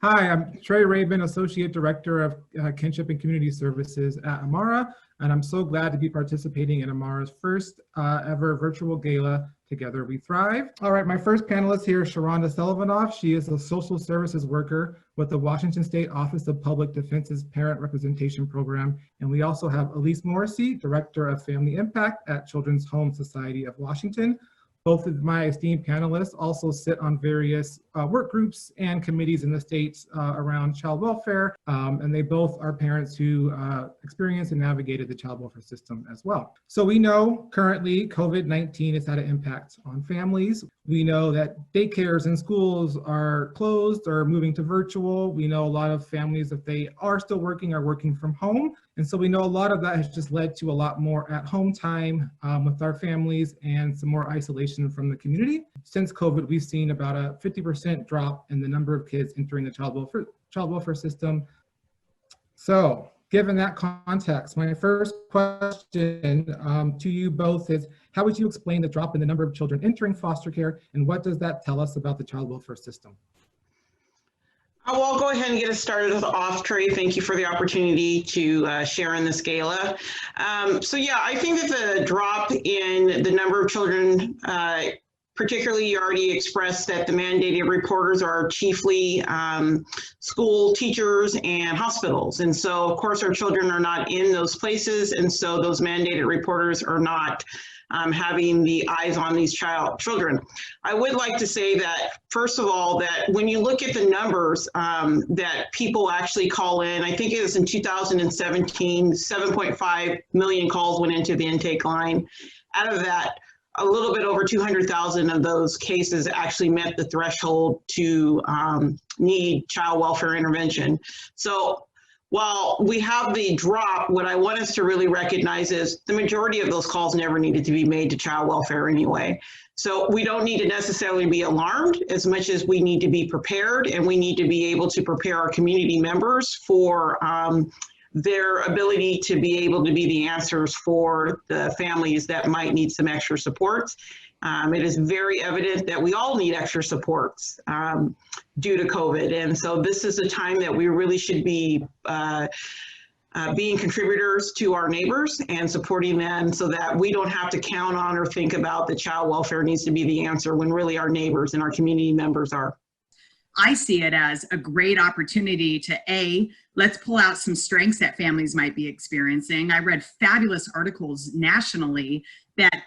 Hi, I'm Trey Rabun, Associate Director of Kinship and Community Services at Amara, and I'm so glad to be participating in Amara's first ever virtual gala, Together We Thrive. All right, my first panelist here is Shrounda Selivanoff. She is a social services worker with the Washington State Office of Public Defense's Parent Representation Program. And we also have Alise Morrissey, Director of Family Impact at Children's Home Society of Washington. Both of my esteemed panelists also sit on various work groups and committees in the states around child welfare, and they both are parents who experienced and navigated the child welfare system as well. So we know currently COVID-19 has had an impact on families. We know that daycares and schools are closed or moving to virtual. We know a lot of families, if they are still working, are working from home. And so we know a lot of that has just led to a lot more at-home time with our families and some more isolation from the community. Since COVID, we've seen about a 50% drop in the number of kids entering the child welfare system. So given that context, my first question to you both is, how would you explain the drop in the number of children entering foster care, and what does that tell us about the child welfare system? Well, I'll go ahead and get us started off, Trey. Thank you for the opportunity to share in this gala. So yeah, I think that the drop in the number of children, particularly you already expressed that the mandated reporters are chiefly school teachers and hospitals. And so of course our children are not in those places. And so those mandated reporters are not having the eyes on these children. I would like to say that, first of all, that when you look at the numbers that people actually call in, I think it was in 2017, 7.5 million calls went into the intake line. Out of that, a little bit over 200,000 of those cases actually met the threshold to need child welfare intervention. So while we have the drop, what I want us to really recognize is the majority of those calls never needed to be made to child welfare anyway. So we don't need to necessarily be alarmed as much as we need to be prepared, and we need to be able to prepare our community members for their ability to be able to be the answers for the families that might need some extra supports. It is very evident that we all need extra supports due to COVID. And so this is a time that we really should be being contributors to our neighbors and supporting them so that we don't have to count on or think about that child welfare needs to be the answer when really our neighbors and our community members are. I see it as a great opportunity to let's pull out some strengths that families might be experiencing. I read fabulous articles nationally that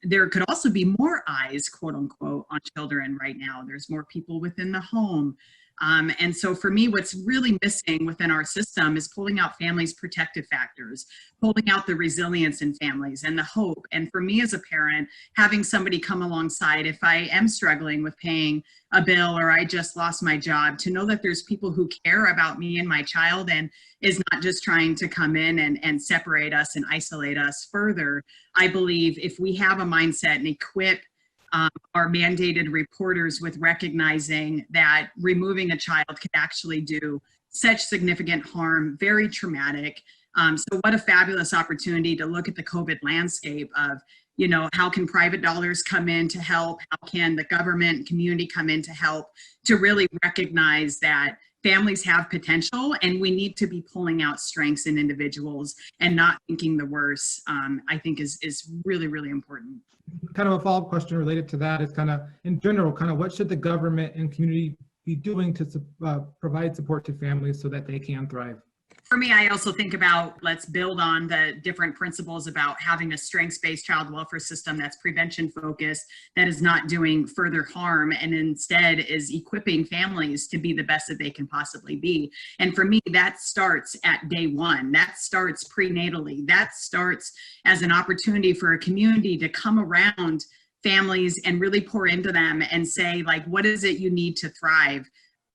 there could also be more eyes, quote unquote, on children right now. There's more people within the home. And so for me, what's really missing within our system is pulling out families' protective factors, pulling out the resilience in families and the hope. And for me as a parent, having somebody come alongside if I am struggling with paying a bill or I just lost my job, to know that there's people who care about me and my child and is not just trying to come in and separate us and isolate us further. I believe if we have a mindset and equip our mandated reporters with recognizing that removing a child can actually do such significant harm, very traumatic. So what a fabulous opportunity to look at the COVID landscape of, you know, how can private dollars come in to help? How can the government and community come in to help, to really recognize that families have potential and we need to be pulling out strengths in individuals and not thinking the worst, I think is really, really important. Kind of a follow-up question related to that is kind of, in general, kind of what should the government and community be doing to provide support to families so that they can thrive? For me, I also think about, let's build on the different principles about having a strengths-based child welfare system that's prevention focused, that is not doing further harm, and instead is equipping families to be the best that they can possibly be. And for me, that starts at day one. That starts prenatally. That starts as an opportunity for a community to come around families and really pour into them and say, like, what is it you need to thrive?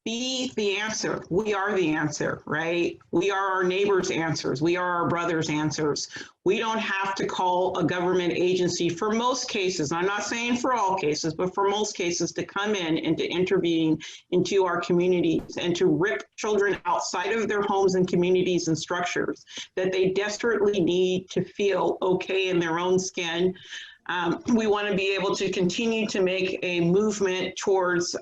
Be the answer. We are the answer, right? We are our neighbors' answers. We are our brothers' answers. We don't have to call a government agency for most cases. I'm not saying for all cases, but for most cases to come in and to intervene into our communities and to rip children outside of their homes and communities and structures that they desperately need to feel okay in their own skin. We want to be able to continue to make a movement towards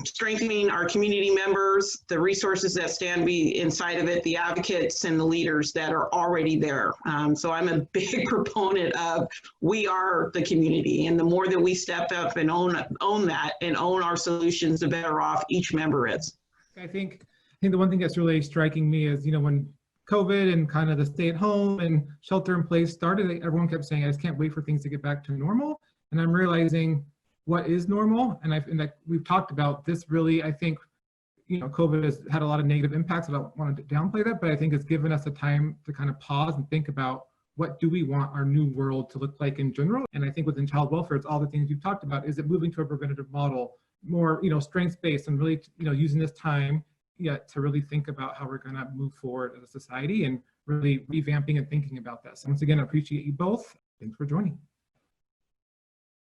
strengthening our community members, the resources that stand inside of it, the advocates and the leaders that are already there. So I'm a big proponent of we are the community, and the more that we step up and own that and own our solutions, the better off each member is. I think the one thing that's really striking me is, when COVID and kind of the stay at home and shelter in place started, everyone kept saying, I just can't wait for things to get back to normal. And I'm realizing what is normal. And like we've talked about this, really, I think, COVID has had a lot of negative impacts. I don't want to downplay that, but I think it's given us a time to kind of pause and think about what do we want our new world to look like in general. And I think within child welfare, it's all the things you've talked about. Is it moving to a preventative model, more, strengths-based, and really, using this time to really think about how we're going to move forward as a society and really revamping and thinking about that. So once again, I appreciate you both. Thanks for joining.